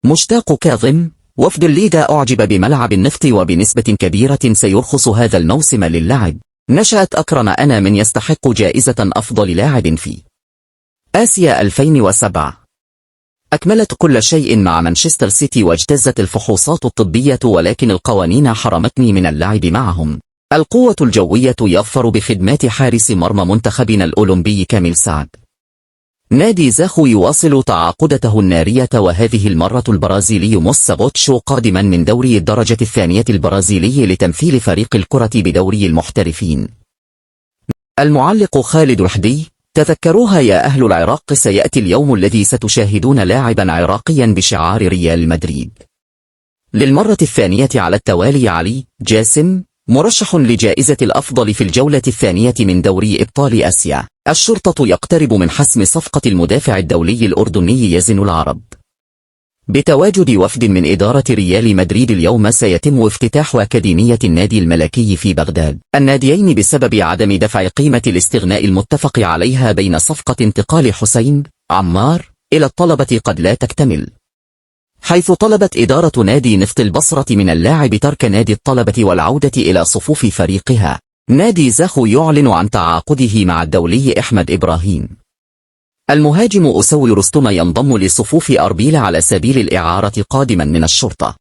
مشتاق كاظم. وفد الليغا أعجب بملعب النفط وبنسبة كبيرة سيرخص هذا الموسم للعب. نشأت أكرم أنا من يستحق جائزة أفضل لاعب في آسيا 2007. أكملت كل شيء مع مانشستر سيتي واجتزت الفحوصات الطبية، ولكن القوانين حرمتني من اللعب معهم. القوة الجوية يظفر بخدمات حارس مرمى منتخبنا الأولمبي كامل سعد. نادي زاخو يواصل تعاقدته النارية، وهذه المرة البرازيلي موسى بوتشو قادما من دوري الدرجة الثانية البرازيلي لتمثيل فريق الكرة بدوري المحترفين. المعلق خالد رحدي: تذكروها يا أهل العراق، سيأتي اليوم الذي ستشاهدون لاعبا عراقيا بشعار ريال مدريد. للمرة الثانية على التوالي علي جاسم مرشح لجائزة الأفضل في الجولة الثانية من دوري إبطال آسيا. الشرطة يقترب من حسم صفقة المدافع الدولي الأردني يزن العرب. بتواجد وفد من إدارة ريال مدريد اليوم سيتم افتتاح أكاديمية النادي الملكي في بغداد. الناديين بسبب عدم دفع قيمة الاستغناء المتفق عليها بين صفقة انتقال حسين عمار إلى الطلبة قد لا تكتمل، حيث طلبت إدارة نادي نفط البصرة من اللاعب ترك نادي الطلبة والعودة إلى صفوف فريقها. نادي زاخو يعلن عن تعاقده مع الدولي أحمد إبراهيم. المهاجم أسوي رستم ينضم لصفوف أربيل على سبيل الإعارة قادما من الشرطة.